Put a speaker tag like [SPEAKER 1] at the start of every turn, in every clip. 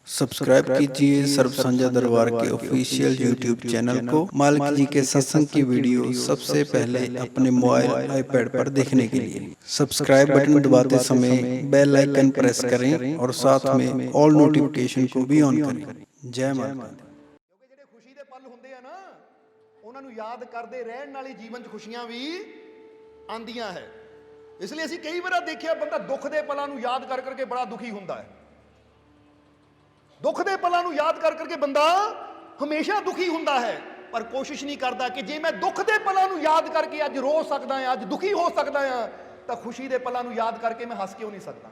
[SPEAKER 1] Subscribe कीजिए सर्व संध्या दरबार के ऑफिशियल यूट्यूब चैनल को। मालिक जी के सत्संग की वीडियो सबसे पहले अपने मोबाइल आईपैड पर देखने के लिए सब्सक्राइब बटन दबाते समय बेल आइकन प्रेस करें और साथ में ऑल नोटिफिकेशन को भी ऑन करें। जय माता दी।
[SPEAKER 2] क्योंकि ਜਿਹੜੇ ਖੁਸ਼ੀ ਦੇ ਪਲ ਹੁੰਦੇ ਆ ਨਾ ਉਹਨਾਂ ਨੂੰ ਯਾਦ ਕਰਦੇ ਰਹਿਣ ਨਾਲ ਹੀ ਜੀਵਨ 'ਚ ਖੁਸ਼ੀਆਂ ਵੀ ਆਉਂਦੀਆਂ ਹੈ। ਇਸ ਲਈ ਅਸੀਂ ਕਈ ਵਾਰ ਦੇਖਿਆ ਬੰਦਾ ਦੁੱਖ ਦੇ ਪਲਾਂ ਨੂੰ ਯਾਦ ਕਰ ਕਰਕੇ ਬੜਾ ਦੁਖੀ ਹੁੰਦਾ ਹੈ। ਦੁੱਖ ਦੇ ਪਲਾਂ ਨੂੰ ਯਾਦ ਕਰ ਕਰਕੇ ਬੰਦਾ ਹਮੇਸ਼ਾ ਦੁਖੀ ਹੁੰਦਾ ਹੈ, ਪਰ ਕੋਸ਼ਿਸ਼ ਨਹੀਂ ਕਰਦਾ ਕਿ ਜੇ ਮੈਂ ਦੁੱਖ ਦੇ ਪਲਾਂ ਨੂੰ ਯਾਦ ਕਰਕੇ ਅੱਜ ਰੋ ਸਕਦਾ ਹਾਂ, ਅੱਜ ਦੁਖੀ ਹੋ ਸਕਦਾ ਹਾਂ, ਤਾਂ ਖੁਸ਼ੀ ਦੇ ਪਲਾਂ ਨੂੰ ਯਾਦ ਕਰਕੇ ਮੈਂ ਹੱਸ ਕਿਉਂ ਨਹੀਂ ਸਕਦਾ।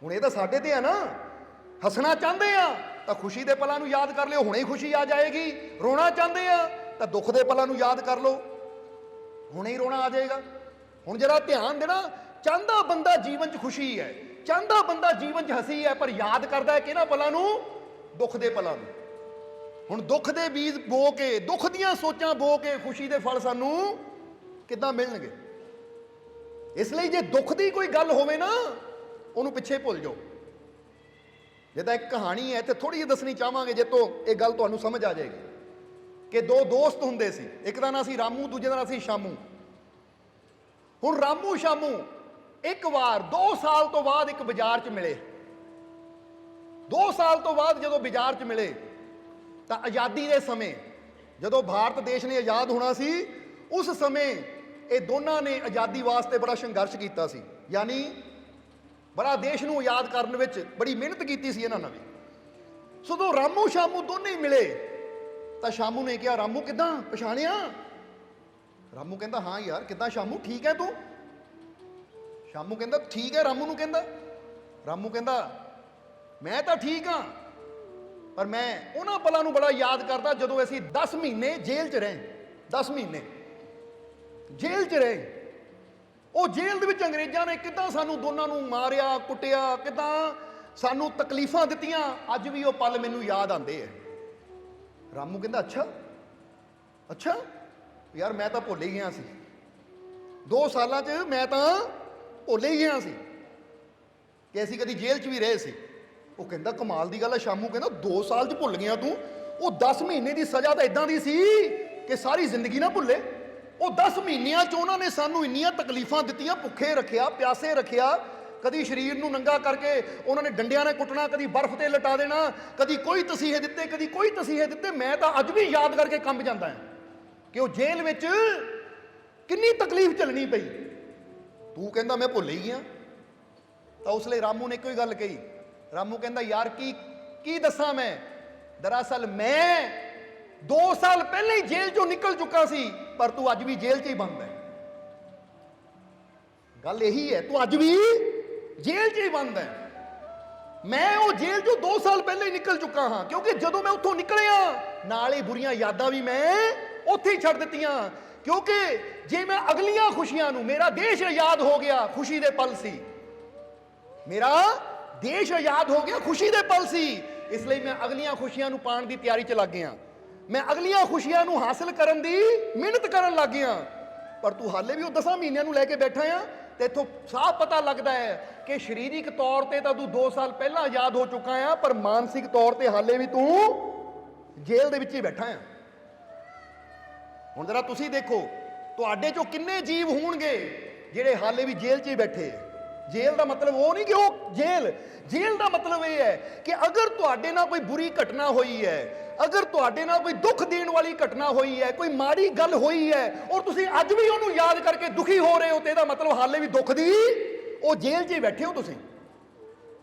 [SPEAKER 2] ਹੁਣ ਇਹ ਤਾਂ ਸਾਡੇ ਤੇ ਆ ਨਾ, ਹੱਸਣਾ ਚਾਹੁੰਦੇ ਆ ਤਾਂ ਖੁਸ਼ੀ ਦੇ ਪਲਾਂ ਨੂੰ ਯਾਦ ਕਰ ਲਿਓ, ਹੁਣੇ ਹੀ ਖੁਸ਼ੀ ਆ ਜਾਏਗੀ। ਰੋਣਾ ਚਾਹੁੰਦੇ ਆ ਤਾਂ ਦੁੱਖ ਦੇ ਪਲਾਂ ਨੂੰ ਯਾਦ ਕਰ ਲਓ, ਹੁਣੇ ਹੀ ਰੋਣਾ ਆ ਜਾਏਗਾ। ਹੁਣ ਜਰਾ ਧਿਆਨ ਦੇਣਾ, ਚਾਹੁੰਦਾ ਬੰਦਾ ਜੀਵਨ 'ਚ ਖੁਸ਼ੀ ਹੈ, ਚਾਹੁੰਦਾ ਬੰਦਾ ਜੀਵਨ 'ਚ ਹੱਸੀ ਹੈ, ਪਰ ਯਾਦ ਕਰਦਾ ਹੈ ਕਿਹਨਾਂ ਪਲਾਂ ਨੂੰ? ਦੁੱਖ ਦੇ ਪਲਾਂ ਨੂੰ। ਹੁਣ ਦੁੱਖ ਦੇ ਬੀਜ ਬੋ ਕੇ, ਦੁੱਖ ਦੀਆਂ ਸੋਚਾਂ ਬੋ ਕੇ ਖੁਸ਼ੀ ਦੇ ਫਲ ਸਾਨੂੰ ਕਿੱਦਾਂ ਮਿਲਣਗੇ? ਇਸ ਲਈ ਜੇ ਦੁੱਖ ਦੀ ਕੋਈ ਗੱਲ ਹੋਵੇ ਨਾ, ਉਹਨੂੰ ਪਿੱਛੇ ਭੁੱਲ ਜਾਓ। ਜਿੱਦਾਂ ਇੱਕ ਕਹਾਣੀ ਹੈ, ਇੱਥੇ ਥੋੜੀ ਜਿਹੀ ਦੱਸਣੀ ਚਾਹਾਂਗੇ, ਜੇ ਤੋਂ ਇਹ ਗੱਲ ਤੁਹਾਨੂੰ ਸਮਝ ਆ ਜਾਏਗੀ। ਕਿ ਦੋ ਦੋਸਤ ਹੁੰਦੇ ਸੀ, ਇੱਕ ਦਾ ਨਾਂ ਸੀ ਰਾਮੂ, ਦੂਜੇ ਦਾ ਨਾਂ ਸੀ ਸ਼ਾਮੂ। ਹੁਣ ਰਾਮੂ ਸ਼ਾਮੂ ਇੱਕ ਵਾਰ 2 ਸਾਲ ਤੋਂ ਬਾਅਦ ਇੱਕ ਬਾਜ਼ਾਰ 'ਚ ਮਿਲੇ। 2 ਸਾਲ ਤੋਂ ਬਾਅਦ ਜਦੋਂ ਬਾਜ਼ਾਰ 'ਚ ਮਿਲੇ ਤਾਂ ਆਜ਼ਾਦੀ ਦੇ ਸਮੇਂ, ਜਦੋਂ ਭਾਰਤ ਦੇਸ਼ ਨੇ ਆਜ਼ਾਦ ਹੋਣਾ ਸੀ, ਉਸ ਸਮੇਂ ਇਹ ਦੋਨਾਂ ਨੇ ਆਜ਼ਾਦੀ ਵਾਸਤੇ ਬੜਾ ਸੰਘਰਸ਼ ਕੀਤਾ ਸੀ। ਯਾਨੀ ਬੜਾ ਦੇਸ਼ ਨੂੰ ਆਜ਼ਾਦ ਕਰਨ ਵਿੱਚ ਬੜੀ ਮਿਹਨਤ ਕੀਤੀ ਸੀ ਇਹਨਾਂ ਨੇ ਵੀ। ਸੋ ਜਦੋਂ ਰਾਮੂ ਸ਼ਾਮੂ ਦੋਨੇ ਹੀ ਮਿਲੇ ਤਾਂ ਸ਼ਾਮੂ ਨੇ ਕਿਹਾ, ਰਾਮੂ ਕਿੱਦਾਂ, ਪਛਾਣਿਆ? ਰਾਮੂ ਕਹਿੰਦਾ, ਹਾਂ ਯਾਰ ਕਿੱਦਾਂ ਸ਼ਾਮੂ, ਠੀਕ ਹੈ ਤੂੰ? ਸ਼ਾਮੂ ਕਹਿੰਦਾ ਠੀਕ ਹੈ। ਰਾਮੂ ਨੂੰ ਕਹਿੰਦਾ, ਰਾਮੂ ਕਹਿੰਦਾ ਮੈਂ ਤਾਂ ਠੀਕ ਹਾਂ, ਪਰ ਮੈਂ ਉਹਨਾਂ ਪਲਾਂ ਨੂੰ ਬੜਾ ਯਾਦ ਕਰਦਾ ਜਦੋਂ ਅਸੀਂ 10 ਮਹੀਨੇ ਜੇਲ੍ਹ 'ਚ ਰਹੇ। 10 ਮਹੀਨੇ ਜੇਲ੍ਹ 'ਚ ਰਹੇ। ਉਹ ਜੇਲ੍ਹ ਦੇ ਵਿੱਚ ਅੰਗਰੇਜ਼ਾਂ ਨੇ ਕਿੱਦਾਂ ਸਾਨੂੰ ਦੋਨਾਂ ਨੂੰ ਮਾਰਿਆ, ਕੁੱਟਿਆ, ਕਿੱਦਾਂ ਸਾਨੂੰ ਤਕਲੀਫਾਂ ਦਿੱਤੀਆਂ, ਅੱਜ ਵੀ ਉਹ ਪਲ ਮੈਨੂੰ ਯਾਦ ਆਉਂਦੇ ਹੈ। ਰਾਮੂ ਕਹਿੰਦਾ ਅੱਛਾ ਅੱਛਾ ਯਾਰ, ਮੈਂ ਤਾਂ ਭੁੱਲ ਹੀ ਗਿਆ ਸੀ। 2 ਸਾਲਾਂ 'ਚ ਮੈਂ ਤਾਂ ਭੁੱਲ ਹੀ ਗਿਆ ਸੀ ਕਿ ਅਸੀਂ ਕਦੀ ਜੇਲ੍ਹ 'ਚ ਵੀ ਰਹੇ ਸੀ। ਉਹ ਕਹਿੰਦਾ ਕਮਾਲ ਦੀ ਗੱਲ ਹੈ। ਸ਼ਾਮੂ ਕਹਿੰਦਾ 2 ਸਾਲ 'ਚ ਭੁੱਲ ਗਿਆ ਤੂੰ? ਉਹ 10 ਮਹੀਨੇ ਦੀ ਸਜ਼ਾ ਤਾਂ ਇਦਾਂ ਦੀ ਸੀ ਕਿ ਸਾਰੀ ਜ਼ਿੰਦਗੀ ਨਾ ਭੁੱਲੇ। ਉਹ 10 ਮਹੀਨਿਆਂ 'ਚ ਉਹਨਾਂ ਨੇ ਸਾਨੂੰ ਇੰਨੀਆਂ ਤਕਲੀਫਾਂ ਦਿੱਤੀਆਂ, ਭੁੱਖੇ ਰੱਖਿਆ, ਪਿਆਸੇ ਰੱਖਿਆ, ਕਦੀ ਸਰੀਰ ਨੂੰ ਨੰਗਾ ਕਰਕੇ ਉਹਨਾਂ ਨੇ ਡੰਡਿਆਂ ਨਾਲ ਕੁੱਟਣਾ, ਕਦੀ ਬਰਫ਼ ਤੇ ਲਟਾ ਦੇਣਾ, ਕਦੀ ਕੋਈ ਤਸੀਹੇ ਦਿੱਤੇ, ਕਦੀ ਕੋਈ ਤਸੀਹੇ ਦਿੱਤੇ। ਮੈਂ ਤਾਂ ਅੱਜ ਵੀ ਯਾਦ ਕਰਕੇ ਕੰਬ ਜਾਂਦਾ ਹਾਂ ਕਿ ਉਹ ਜੇਲ੍ਹ ਵਿੱਚ ਕਿੰਨੀ ਤਕਲੀਫ ਝੱਲਣੀ ਪਈ। ਤੂੰ ਕਹਿੰਦਾ ਮੈਂ ਭੁੱਲ ਹੀ ਗਿਆ। ਤਾਂ ਉਸ ਲਈ ਰਾਮੂ ਨੇ ਇੱਕੋ ਹੀ ਗੱਲ ਕਹੀ। ਰਾਮੂ ਕਹਿੰਦਾ ਯਾਰ ਕੀ ਦੱਸਾਂ ਮੈਂ, ਦਰਅਸਲ ਮੈਂ 2 ਸਾਲ ਪਹਿਲਾਂ ਹੀ ਜੇਲ੍ਹ 'ਚੋਂ ਨਿਕਲ ਚੁੱਕਾ ਸੀ, ਪਰ ਤੂੰ ਅੱਜ ਵੀ ਜੇਲ੍ਹ 'ਚ ਹੀ ਬੰਦ ਹੈ। ਗੱਲ ਇਹੀ ਹੈ, ਤੂੰ ਅੱਜ ਵੀ ਜੇਲ੍ਹ 'ਚ ਹੀ ਬੰਦ ਹੈ। ਮੈਂ ਉਹ ਜੇਲ੍ਹ 'ਚੋਂ 2 ਸਾਲ ਪਹਿਲਾਂ ਹੀ ਨਿਕਲ ਚੁੱਕਾ ਹਾਂ, ਕਿਉਂਕਿ ਜਦੋਂ ਮੈਂ ਉੱਥੋਂ ਨਿਕਲਿਆ ਨਾਲ ਹੀ ਬੁਰੀਆਂ ਯਾਦਾਂ ਵੀ ਮੈਂ ਉੱਥੇ ਹੀ ਛੱਡ ਦਿੱਤੀਆਂ। ਕਿਉਂਕਿ ਜੇ ਮੈਂ ਅਗਲੀਆਂ ਖੁਸ਼ੀਆਂ ਨੂੰ, ਮੇਰਾ ਦੇਸ਼ ਆਜ਼ਾਦ ਹੋ ਗਿਆ, ਖੁਸ਼ੀ ਦੇ ਪਲ ਸੀ, ਮੇਰਾ ਦੇਸ਼ ਆਜ਼ਾਦ ਹੋ ਗਿਆ, ਖੁਸ਼ੀ ਦੇ ਪਲ ਸੀ, ਇਸ ਲਈ ਮੈਂ ਅਗਲੀਆਂ ਖੁਸ਼ੀਆਂ ਨੂੰ ਪਾਉਣ ਦੀ ਤਿਆਰੀ 'ਚ ਲੱਗ ਗਿਆ। ਮੈਂ ਅਗਲੀਆਂ ਖੁਸ਼ੀਆਂ ਨੂੰ ਹਾਸਲ ਕਰਨ ਦੀ ਮਿਹਨਤ ਕਰਨ ਲੱਗ ਗਿਆ। ਪਰ ਤੂੰ ਹਾਲੇ ਵੀ ਉਹ 10 ਮਹੀਨਿਆਂ ਨੂੰ ਲੈ ਕੇ ਬੈਠਾ ਆ, ਤੇ ਇੱਥੋਂ ਸਾਫ਼ ਪਤਾ ਲੱਗਦਾ ਹੈ ਕਿ ਸਰੀਰਕ ਤੌਰ ਤੇ ਤਾਂ ਤੂੰ 2 ਸਾਲ ਪਹਿਲਾਂ ਆਜ਼ਾਦ ਹੋ ਚੁੱਕਾ ਆ, ਪਰ ਮਾਨਸਿਕ ਤੌਰ ਤੇ ਹਾਲੇ ਵੀ ਤੂੰ ਜੇਲ੍ਹ ਦੇ ਵਿੱਚ ਹੀ ਬੈਠਾ ਆ। ਹੁਣ ਜਰਾ ਤੁਸੀਂ ਦੇਖੋ, ਤੁਹਾਡੇ 'ਚੋਂ ਕਿੰਨੇ ਜੀਵ ਹੋਣਗੇ ਜਿਹੜੇ ਹਾਲੇ ਵੀ ਜੇਲ੍ਹ 'ਚ ਹੀ ਬੈਠੇ ਆ। ਜੇਲ੍ਹ ਦਾ ਮਤਲਬ ਉਹ ਨਹੀਂ ਕਿ ਉਹ ਜੇਲ੍ਹ ਦਾ ਮਤਲਬ ਇਹ ਹੈ ਕਿ ਅਗਰ ਤੁਹਾਡੇ ਨਾਲ ਕੋਈ ਬੁਰੀ ਘਟਨਾ ਹੋਈ ਹੈ, ਅਗਰ ਤੁਹਾਡੇ ਨਾਲ ਕੋਈ ਦੁੱਖ ਦੇਣ ਵਾਲੀ ਘਟਨਾ ਹੋਈ ਹੈ, ਕੋਈ ਮਾੜੀ ਗੱਲ ਹੋਈ ਹੈ, ਔਰ ਤੁਸੀਂ ਅੱਜ ਵੀ ਉਹਨੂੰ ਯਾਦ ਕਰਕੇ ਦੁਖੀ ਹੋ ਰਹੇ ਹੋ, ਤੇ ਇਹਦਾ ਮਤਲਬ ਹਾਲੇ ਵੀ ਦੁੱਖ ਦੀ ਉਹ ਜੇਲ੍ਹ 'ਚ ਹੀ ਬੈਠੇ ਹੋ ਤੁਸੀਂ।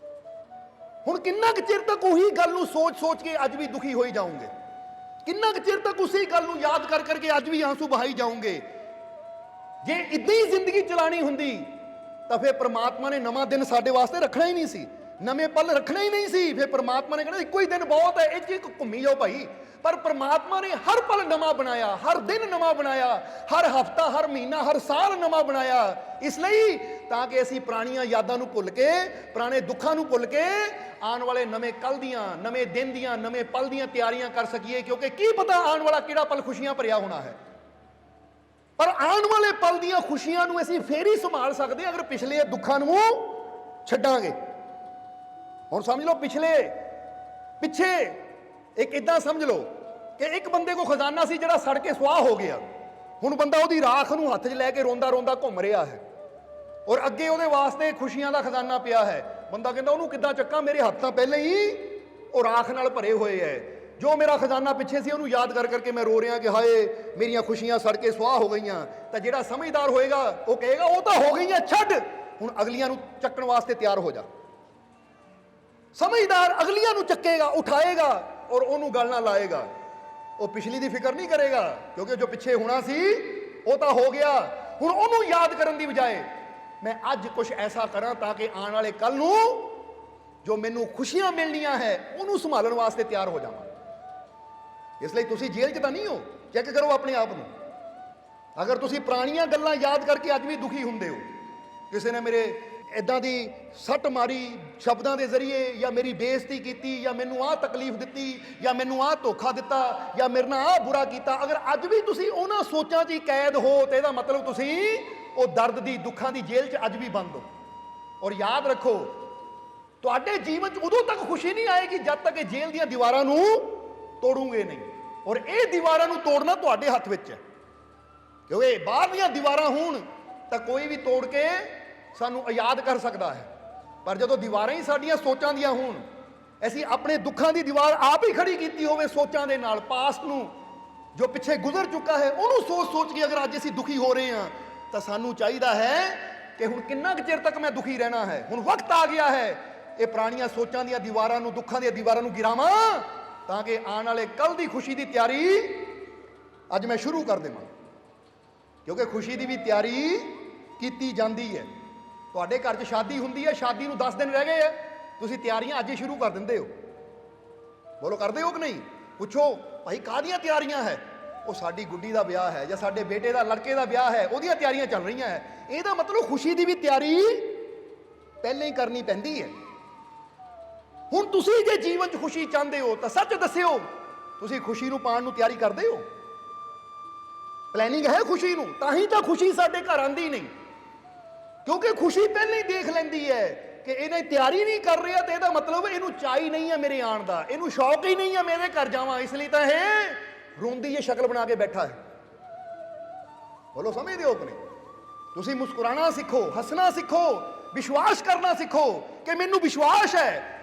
[SPEAKER 2] ਹੁਣ ਕਿੰਨਾ ਕੁ ਚਿਰ ਤੱਕ ਉਹੀ ਗੱਲ ਨੂੰ ਸੋਚ ਕੇ ਅੱਜ ਵੀ ਦੁਖੀ ਹੋਈ ਜਾਓਗੇ? ਕਿੰਨਾ ਕੁ ਚਿਰ ਤੱਕ ਉਸੇ ਗੱਲ ਨੂੰ ਯਾਦ ਕਰ ਕਰਕੇ ਅੱਜ ਵੀ ਆਂਸੂ ਬਹਾਈ ਜਾਓਗੇ? ਜੇ ਇੱਦਾਂ ਹੀ ਜ਼ਿੰਦਗੀ ਚਲਾਣੀ ਹੁੰਦੀ ਤਾਂ ਫਿਰ ਪ੍ਰਮਾਤਮਾ ਨੇ ਨਵਾਂ ਦਿਨ ਸਾਡੇ ਵਾਸਤੇ ਰੱਖਣਾ ਹੀ ਨਹੀਂ ਸੀ, ਨਵੇਂ ਪਲ ਰੱਖਣੇ ਹੀ ਨਹੀਂ ਸੀ। ਫਿਰ ਪ੍ਰਮਾਤਮਾ ਨੇ ਕਹਿਣਾ ਇੱਕੋ ਹੀ ਦਿਨ ਬਹੁਤ ਹੈ, ਇਹ 'ਚ ਘੁੰਮੀ ਜਾਓ ਭਾਈ। ਪਰ ਪ੍ਰਮਾਤਮਾ ਨੇ ਹਰ ਪਲ ਨਵਾਂ ਬਣਾਇਆ, ਹਰ ਦਿਨ ਨਵਾਂ ਬਣਾਇਆ, ਹਰ ਹਫ਼ਤਾ, ਹਰ ਮਹੀਨਾ, ਹਰ ਸਾਲ ਨਵਾਂ ਬਣਾਇਆ। ਇਸ ਲਈ ਤਾਂ ਕਿ ਅਸੀਂ ਪੁਰਾਣੀਆਂ ਯਾਦਾਂ ਨੂੰ ਭੁੱਲ ਕੇ, ਪੁਰਾਣੇ ਦੁੱਖਾਂ ਨੂੰ ਭੁੱਲ ਕੇ ਆਉਣ ਵਾਲੇ ਨਵੇਂ ਕੱਲ ਦੀਆਂ, ਨਵੇਂ ਦਿਨ ਦੀਆਂ, ਨਵੇਂ ਪਲ ਦੀਆਂ ਤਿਆਰੀਆਂ ਕਰ ਸਕੀਏ। ਕਿਉਂਕਿ ਕੀ ਪਤਾ ਆਉਣ ਵਾਲਾ ਕਿਹੜਾ ਪਲ ਖੁਸ਼ੀਆਂ ਭਰਿਆ ਹੋਣਾ ਹੈ। ਪਰ ਆਉਣ ਵਾਲੇ ਪਲ ਦੀਆਂ ਖੁਸ਼ੀਆਂ ਨੂੰ ਅਸੀਂ ਫੇਰ ਹੀ ਸੰਭਾਲ ਸਕਦੇ ਅਗਰ ਪਿਛਲੇ ਦੁੱਖਾਂ ਨੂੰ ਛੱਡਾਂਗੇ। ਹੁਣ ਸਮਝ ਲਓ, ਪਿਛਲੇ ਪਿੱਛੇ ਇੱਕ ਇਦਾਂ ਸਮਝ ਲਓ ਕਿ ਇੱਕ ਬੰਦੇ ਕੋ ਖਜ਼ਾਨਾ ਸੀ ਜਿਹੜਾ ਸੜ ਕੇ ਸੁਆਹ ਹੋ ਗਿਆ। ਹੁਣ ਬੰਦਾ ਉਹਦੀ ਰਾਖ ਨੂੰ ਹੱਥ 'ਚ ਲੈ ਕੇ ਰੋਂਦਾ ਰੋਂਦਾ ਘੁੰਮ ਰਿਹਾ ਹੈ ਔਰ ਅੱਗੇ ਉਹਦੇ ਵਾਸਤੇ ਖੁਸ਼ੀਆਂ ਦਾ ਖਜ਼ਾਨਾ ਪਿਆ ਹੈ। ਬੰਦਾ ਕਹਿੰਦਾ ਉਹਨੂੰ ਕਿੱਦਾਂ ਚੱਕਾਂ, ਮੇਰੇ ਹੱਥ ਤਾਂ ਪਹਿਲਾਂ ਹੀ ਉਹ ਰਾਖ ਨਾਲ ਭਰੇ ਹੋਏ ਹੈ। ਜੋ ਮੇਰਾ ਖਜ਼ਾਨਾ ਪਿੱਛੇ ਸੀ ਉਹਨੂੰ ਯਾਦ ਕਰ ਕਰਕੇ ਮੈਂ ਰੋ ਰਿਹਾ ਕਿ ਹਾਏ ਮੇਰੀਆਂ ਖੁਸ਼ੀਆਂ ਸੜ ਕੇ ਸੁਆਹ ਹੋ ਗਈਆਂ। ਤਾਂ ਜਿਹੜਾ ਸਮਝਦਾਰ ਹੋਏਗਾ ਉਹ ਕਹੇਗਾ ਉਹ ਤਾਂ ਹੋ ਗਈਆਂ, ਛੱਡ, ਹੁਣ ਅਗਲੀਆਂ ਨੂੰ ਚੱਕਣ ਵਾਸਤੇ ਤਿਆਰ ਹੋ ਜਾ। ਸਮਝਦਾਰ ਅਗਲੀਆਂ ਨੂੰ ਚੱਕੇਗਾ, ਉਠਾਏਗਾ ਔਰ ਉਹਨੂੰ ਗੱਲ ਨਾਲ ਲਾਏਗਾ। ਉਹ ਪਿਛਲੀ ਦੀ ਫਿਕਰ ਨਹੀਂ ਕਰੇਗਾ ਕਿਉਂਕਿ ਜੋ ਪਿੱਛੇ ਹੋਣਾ ਸੀ ਉਹ ਤਾਂ ਹੋ ਗਿਆ। ਹੁਣ ਉਹਨੂੰ ਯਾਦ ਕਰਨ ਦੀ ਬਜਾਏ ਮੈਂ ਅੱਜ ਕੁਝ ਐਸਾ ਕਰਾਂ ਤਾਂ ਕਿ ਆਉਣ ਵਾਲੇ ਕੱਲ ਨੂੰ ਜੋ ਮੈਨੂੰ ਖੁਸ਼ੀਆਂ ਮਿਲਣੀਆਂ ਹੈ ਉਹਨੂੰ ਸੰਭਾਲਣ ਵਾਸਤੇ ਤਿਆਰ ਹੋ ਜਾਵਾਂ। ਇਸ ਲਈ ਤੁਸੀਂ ਜੇਲ੍ਹ 'ਚ ਤਾਂ ਨਹੀਂ ਹੋ, ਚੈੱਕ ਕਰੋ ਆਪਣੇ ਆਪ ਨੂੰ। ਅਗਰ ਤੁਸੀਂ ਪੁਰਾਣੀਆਂ ਗੱਲਾਂ ਯਾਦ ਕਰਕੇ ਅੱਜ ਵੀ ਦੁਖੀ ਹੁੰਦੇ ਹੋ, ਕਿਸੇ ਨੇ ਮੇਰੇ ਇਦਾਂ ਦੀ ਸੱਟ ਮਾਰੀ ਸ਼ਬਦਾਂ ਦੇ ਜ਼ਰੀਏ, ਜਾਂ ਮੇਰੀ ਬੇਇੱਜ਼ਤੀ ਕੀਤੀ, ਜਾਂ ਮੈਨੂੰ ਆਹ ਤਕਲੀਫ ਦਿੱਤੀ, ਜਾਂ ਮੈਨੂੰ ਆਹ ਧੋਖਾ ਦਿੱਤਾ, ਜਾਂ ਮੇਰੇ ਨਾਲ ਆਹ ਬੁਰਾ ਕੀਤਾ, ਅਗਰ ਅੱਜ ਵੀ ਤੁਸੀਂ ਉਹਨਾਂ ਸੋਚਾਂ 'ਚ ਹੀ ਕੈਦ ਹੋ ਤੇ ਇਹਦਾ ਮਤਲਬ ਤੁਸੀਂ ਉਹ ਦਰਦ ਦੀ ਦੁੱਖਾਂ ਦੀ ਜੇਲ੍ਹ 'ਚ ਅੱਜ ਵੀ ਬੰਦ ਹੋ। ਔਰ ਯਾਦ ਰੱਖੋ ਤੁਹਾਡੇ ਜੀਵਨ 'ਚ ਉਦੋਂ ਤੱਕ ਖੁਸ਼ੀ ਨਹੀਂ ਆਏਗੀ ਜਦ ਤੱਕ ਇਹ ਜੇਲ੍ਹ ਦੀਆਂ ਦੀਵਾਰਾਂ ਨੂੰ ਤੋੜੋਗੇ ਨਹੀਂ। ਔਰ ਇਹ ਦੀਵਾਰਾਂ ਨੂੰ ਤੋੜਨਾ ਤੁਹਾਡੇ ਹੱਥ ਵਿੱਚ ਹੈ, ਕਿਉਂਕਿ ਬਾਹਰ ਦੀਆਂ ਦੀਵਾਰਾਂ ਹੋਣ ਤਾਂ ਕੋਈ ਵੀ ਤੋੜ ਕੇ ਸਾਨੂੰ ਆਜ਼ਾਦ ਕਰ ਸਕਦਾ ਹੈ, ਪਰ ਜਦੋਂ ਦੀਵਾਰਾਂ ਹੀ ਸਾਡੀਆਂ ਸੋਚਾਂ ਦੀਆਂ ਹੋਣ, ਅਸੀਂ ਆਪਣੇ ਦੁੱਖਾਂ ਦੀ ਦੀਵਾਰ ਆਪ ਹੀ ਖੜੀ ਕੀਤੀ ਹੋਵੇ ਸੋਚਾਂ ਦੇ ਨਾਲ, ਪਾਸਟ ਨੂੰ ਜੋ ਪਿੱਛੇ ਗੁਜ਼ਰ ਚੁੱਕਾ ਹੈ ਉਹਨੂੰ ਸੋਚ ਸੋਚ ਕੇ ਅਗਰ ਅੱਜ ਅਸੀਂ ਦੁਖੀ ਹੋ ਰਹੇ ਹਾਂ ਤਾਂ ਸਾਨੂੰ ਚਾਹੀਦਾ ਹੈ ਕਿ ਹੁਣ ਕਿੰਨਾ ਕੁ ਚਿਰ ਤੱਕ ਮੈਂ ਦੁਖੀ ਰਹਿਣਾ ਹੈ। ਹੁਣ ਵਕਤ ਆ ਗਿਆ ਹੈ ਇਹ ਪੁਰਾਣੀਆਂ ਸੋਚਾਂ ਦੀਆਂ ਦੀਵਾਰਾਂ ਨੂੰ, ਦੁੱਖਾਂ ਦੀਆਂ ਦੀਵਾਰਾਂ ਨੂੰ ਗਿਰਾਵਾਂ ਤਾਂ ਕਿ ਆਉਣ ਵਾਲੇ ਕੱਲ ਦੀ ਖੁਸ਼ੀ ਦੀ ਤਿਆਰੀ ਅੱਜ ਮੈਂ ਸ਼ੁਰੂ ਕਰ ਦੇਵਾਂ। ਕਿਉਂਕਿ ਖੁਸ਼ੀ ਦੀ ਵੀ ਤਿਆਰੀ ਕੀਤੀ ਜਾਂਦੀ ਹੈ। ਤੁਹਾਡੇ ਘਰ 'ਚ ਸ਼ਾਦੀ ਹੁੰਦੀ ਹੈ, ਸ਼ਾਦੀ ਨੂੰ 10 ਦਿਨ ਰਹਿ ਗਏ ਆ, ਤੁਸੀਂ ਤਿਆਰੀਆਂ ਅੱਜ ਹੀ ਸ਼ੁਰੂ ਕਰ ਦਿੰਦੇ ਹੋ। ਬੋਲੋ ਕਰਦੇ ਹੋ ਕਿ ਨਹੀਂ? ਪੁੱਛੋ ਭਾਈ ਕਾਹਦੀਆਂ ਤਿਆਰੀਆਂ ਹੈ? ਉਹ ਸਾਡੀ ਗੁੱਡੀ ਦਾ ਵਿਆਹ ਹੈ, ਜਾਂ ਸਾਡੇ ਬੇਟੇ ਦਾ, ਲੜਕੇ ਦਾ ਵਿਆਹ ਹੈ, ਉਹਦੀਆਂ ਤਿਆਰੀਆਂ ਚੱਲ ਰਹੀਆਂ ਹੈ। ਇਹਦਾ ਮਤਲਬ ਖੁਸ਼ੀ ਦੀ ਵੀ ਤਿਆਰੀ ਪਹਿਲਾਂ ਹੀ ਕਰਨੀ ਪੈਂਦੀ ਹੈ। ਹੁਣ ਤੁਸੀਂ ਜੇ ਜੀਵਨ 'ਚ ਖੁਸ਼ੀ ਚਾਹੁੰਦੇ ਹੋ ਤਾਂ ਸੱਚ ਦੱਸਿਓ, ਤੁਸੀਂ ਖੁਸ਼ੀ ਨੂੰ ਪਾਉਣ ਨੂੰ ਤਿਆਰੀ ਕਰਦੇ ਹੋ? ਪਲੈਨਿੰਗ ਹੈ ਖੁਸ਼ੀ ਨੂੰ? ਤਾਂ ਹੀ ਤਾਂ ਖੁਸ਼ੀ ਸਾਡੇ ਘਰ ਆਂਦੀ ਨਹੀਂ, ਕਿਉਂਕਿ ਖੁਸ਼ੀ ਪਹਿਲਾਂ ਹੀ ਦੇਖ ਲੈਂਦੀ ਹੈ ਕਿ ਇਹਨੇ ਤਿਆਰੀ ਨਹੀਂ ਕਰ ਰਿਹਾ ਤੇ ਇਹਦਾ ਮਤਲਬ ਇਹਨੂੰ ਚਾਹੀ ਨਹੀਂ ਹੈ ਮੇਰੇ ਆਉਣ ਦਾ, ਇਹਨੂੰ ਸ਼ੌਕ ਹੀ ਨਹੀਂ ਹੈ ਮੇਰੇ ਘਰ ਜਾਵਾਂ, ਇਸ ਲਈ ਤਾਂ ਇਹ ਰੋਂਦੀ ਹੈ ਸ਼ਕਲ ਬਣਾ ਕੇ ਬੈਠਾ ਹੈ। ਬੋਲੋ ਸਮਝਦੇ ਹੋ ਕਿ ਨਹੀਂ? ਤੁਸੀਂ ਮੁਸਕਰਾਣਾ ਸਿੱਖੋ, ਹੱਸਣਾ ਸਿੱਖੋ, ਵਿਸ਼ਵਾਸ ਕਰਨਾ ਸਿੱਖੋ ਕਿ ਮੈਨੂੰ ਵਿਸ਼ਵਾਸ ਹੈ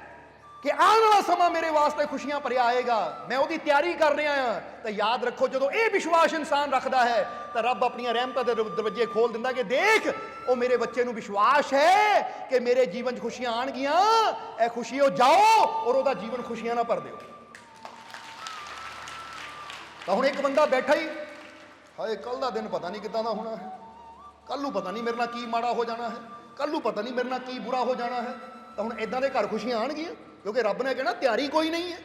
[SPEAKER 2] ਕਿ ਆਉਣ ਵਾਲਾ ਸਮਾਂ ਮੇਰੇ ਵਾਸਤੇ ਖੁਸ਼ੀਆਂ ਭਰਿਆ ਆਏਗਾ, ਮੈਂ ਉਹਦੀ ਤਿਆਰੀ ਕਰ ਰਿਹਾ ਹਾਂ। ਤਾਂ ਯਾਦ ਰੱਖੋ ਜਦੋਂ ਇਹ ਵਿਸ਼ਵਾਸ ਇਨਸਾਨ ਰੱਖਦਾ ਹੈ ਤਾਂ ਰੱਬ ਆਪਣੀਆਂ ਰਹਿਮਤਾਂ ਦੇ ਦਰਵਾਜ਼ੇ ਖੋਲ ਦਿੰਦਾ ਕਿ ਦੇਖ ਉਹ ਮੇਰੇ ਬੱਚੇ ਨੂੰ ਵਿਸ਼ਵਾਸ ਹੈ ਕਿ ਮੇਰੇ ਜੀਵਨ 'ਚ ਖੁਸ਼ੀਆਂ ਆਣਗੀਆਂ, ਇਹ ਖੁਸ਼ੀ ਉਹ ਜਾਓ ਔਰ ਉਹਦਾ ਜੀਵਨ ਖੁਸ਼ੀਆਂ ਨਾਲ ਭਰ ਦਿਓ। ਤਾਂ ਹੁਣ ਇੱਕ ਬੰਦਾ ਬੈਠਾ ਹੀ ਹਾਏ ਕੱਲ ਦਾ ਦਿਨ ਪਤਾ ਨਹੀਂ ਕਿੱਦਾਂ ਦਾ ਹੋਣਾ ਹੈ, ਕੱਲ ਨੂੰ ਪਤਾ ਨਹੀਂ ਮੇਰੇ ਨਾਲ ਕੀ ਮਾੜਾ ਹੋ ਜਾਣਾ ਹੈ, ਕੱਲ ਨੂੰ ਪਤਾ ਨਹੀਂ ਮੇਰੇ ਨਾਲ ਕੀ ਬੁਰਾ ਹੋ ਜਾਣਾ ਹੈ। ਤਾਂ ਹੁਣ ਇਦਾਂ ਦੇ ਘਰ ਖੁਸ਼ੀਆਂ ਆਣਗੀਆਂ ਕਿਉਂਕਿ ਰੱਬ ਨੇ ਕਹਿਣਾ ਤਿਆਰੀ ਕੋਈ ਨਹੀਂ ਹੈ।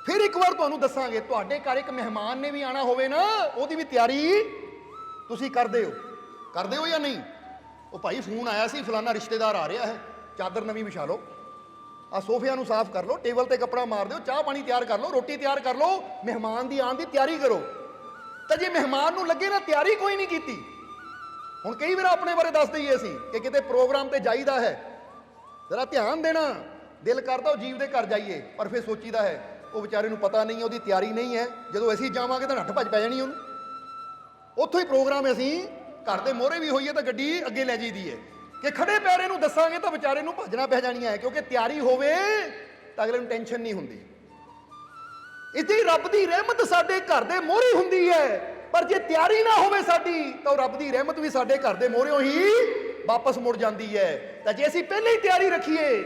[SPEAKER 2] ਫਿਰ ਇੱਕ ਵਾਰ ਤੁਹਾਨੂੰ ਦੱਸਾਂਗੇ, ਤੁਹਾਡੇ ਘਰ ਇੱਕ ਮਹਿਮਾਨ ਨੇ ਵੀ ਆਣਾ ਹੋਵੇ ਨਾ, ਉਹਦੀ ਵੀ ਤਿਆਰੀ ਤੁਸੀਂ ਕਰਦੇ ਹੋ ਜਾਂ ਨਹੀਂ? ਉਹ ਭਾਈ ਫੋਨ ਆਇਆ ਸੀ ਫਲਾਨਾ ਰਿਸ਼ਤੇਦਾਰ ਆ ਰਿਹਾ ਹੈ, ਚਾਦਰ ਨਵੀਂ ਵਿਛਾ ਲਓ, ਆ ਸੋਫਿਆਂ ਨੂੰ ਸਾਫ਼ ਕਰ ਲਓ, ਟੇਬਲ ਤੇ ਕੱਪੜਾ ਮਾਰ ਦਿਓ, ਚਾਹ ਪਾਣੀ ਤਿਆਰ ਕਰ ਲਓ, ਰੋਟੀ ਤਿਆਰ ਕਰ ਲਓ, ਮਹਿਮਾਨ ਦੀ ਆਉਣ ਦੀ ਤਿਆਰੀ ਕਰੋ। ਤਾਂ ਜੇ ਮਹਿਮਾਨ ਨੂੰ ਲੱਗੇ ਨਾ ਤਿਆਰੀ ਕੋਈ ਨਹੀਂ ਕੀਤੀ, ਹੁਣ ਕਈ ਵਾਰ ਆਪਣੇ ਬਾਰੇ ਦੱਸ ਦਈਏ ਅਸੀਂ ਕਿ ਕਿਤੇ ਪ੍ਰੋਗਰਾਮ ਤੇ ਜਾਈਦਾ ਹੈ, ਜ਼ਰਾ ਧਿਆਨ ਦੇਣਾ, ਦਿਲ ਕਰਦਾ ਉਹ ਜੀਵ ਦੇ ਘਰ ਜਾਈਏ, ਪਰ ਫਿਰ ਸੋਚੀਦਾ ਹੈ ਉਹ ਵਿਚਾਰੇ ਨੂੰ ਪਤਾ ਨਹੀਂ ਹੈ, ਉਹਦੀ ਤਿਆਰੀ ਨਹੀਂ ਹੈ, ਜਦੋਂ ਅਸੀਂ ਜਾਵਾਂਗੇ ਤਾਂ ਨੱਠ ਭੱਜ ਪੈ ਜਾਣੀ ਉਹਨੂੰ। ਉੱਥੋਂ ਹੀ ਪ੍ਰੋਗਰਾਮ ਅਸੀਂ ਘਰ ਦੇ ਮੋਹਰੇ ਵੀ ਹੋਈਏ ਤਾਂ ਗੱਡੀ ਅੱਗੇ ਲੈ ਜਾਈਦੀ ਹੈ ਕਿ ਖੜੇ ਪੈਰੇ ਨੂੰ ਦੱਸਾਂਗੇ ਤਾਂ ਵਿਚਾਰੇ ਨੂੰ ਭੱਜਣਾ ਪੈ ਜਾਣੀਆਂ ਹੈ, ਕਿਉਂਕਿ ਤਿਆਰੀ ਹੋਵੇ ਤਾਂ ਅਗਲੇ ਨੂੰ ਟੈਨਸ਼ਨ ਨਹੀਂ ਹੁੰਦੀ। ਇਸੇ ਰੱਬ ਦੀ ਰਹਿਮਤ ਸਾਡੇ ਘਰ ਦੇ ਮੋਹਰੇ ਹੁੰਦੀ ਹੈ, ਪਰ ਜੇ ਤਿਆਰੀ ਨਾ ਹੋਵੇ ਸਾਡੀ ਤਾਂ ਉਹ ਰੱਬ ਦੀ ਰਹਿਮਤ ਵੀ ਸਾਡੇ ਘਰ ਦੇ ਮੋਹਰਿਓਂ ਹੀ ਵਾਪਸ ਮੁੜ ਜਾਂਦੀ ਹੈ। ਤਾਂ ਜੇ ਅਸੀਂ ਪਹਿਲਾਂ ਹੀ ਤਿਆਰੀ ਰੱਖੀਏ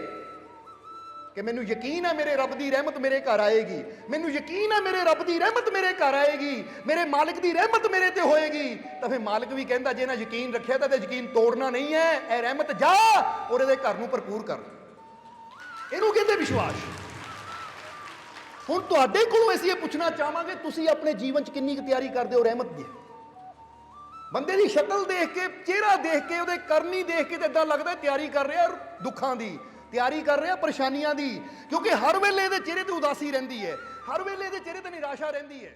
[SPEAKER 2] ਕਿ ਮੈਨੂੰ ਯਕੀਨ ਹੈ ਮੇਰੇ ਰੱਬ ਦੀ ਰਹਿਮਤ ਮੇਰੇ ਘਰ ਆਏਗੀ, ਮੈਨੂੰ ਯਕੀਨ ਹੈ ਮੇਰੇ ਰੱਬ ਦੀ ਰਹਿਮਤ ਮੇਰੇ ਘਰ ਆਏਗੀ, ਮੇਰੇ ਮਾਲਿਕ ਦੀ ਰਹਿਮਤ ਮੇਰੇ ਤੇ ਹੋਏਗੀ, ਤਾਂ ਫਿਰ ਮਾਲਿਕ ਵੀ ਕਹਿੰਦਾ ਜੇ ਨਾ ਯਕੀਨ ਰੱਖਿਆ ਤਾਂ ਯਕੀਨ ਤੋੜਨਾ ਨਹੀਂ ਹੈ, ਇਹ ਰਹਿਮਤ ਜਾ ਔਰ ਇਹਦੇ ਘਰ ਨੂੰ ਭਰਪੂਰ ਕਰ। ਇਹਨੂੰ ਕਹਿੰਦੇ ਵਿਸ਼ਵਾਸ। ਹੁਣ ਤੁਹਾਡੇ ਕੋਲੋਂ ਅਸੀਂ ਇਹ ਪੁੱਛਣਾ ਚਾਹਾਂਗੇ ਤੁਸੀਂ ਆਪਣੇ ਜੀਵਨ 'ਚ ਕਿੰਨੀ ਕੁ ਤਿਆਰੀ ਕਰਦੇ ਹੋ ਰਹਿਮਤ ਦੀ? ਬੰਦੇ ਦੀ ਸ਼ਕਲ ਦੇਖ ਕੇ, ਚਿਹਰਾ ਦੇਖ ਕੇ, ਉਹਦੇ ਕਰਨੀ ਦੇਖ ਕੇ ਤਾਂ ਇਦਾਂ ਲੱਗਦਾ ਤਿਆਰੀ ਕਰ ਰਿਹਾ ਦੁੱਖਾਂ ਦੀ, ਤਿਆਰੀ ਕਰ ਰਿਹਾ ਪਰੇਸ਼ਾਨੀਆਂ ਦੀ, ਕਿਉਂਕਿ ਹਰ ਵੇਲੇ ਇਹਦੇ ਚਿਹਰੇ ਤੇ ਉਦਾਸੀ ਰਹਿੰਦੀ ਹੈ, ਹਰ ਵੇਲੇ ਇਹਦੇ ਚਿਹਰੇ ਤੇ ਨਿਰਾਸ਼ਾ ਰਹਿੰਦੀ ਹੈ।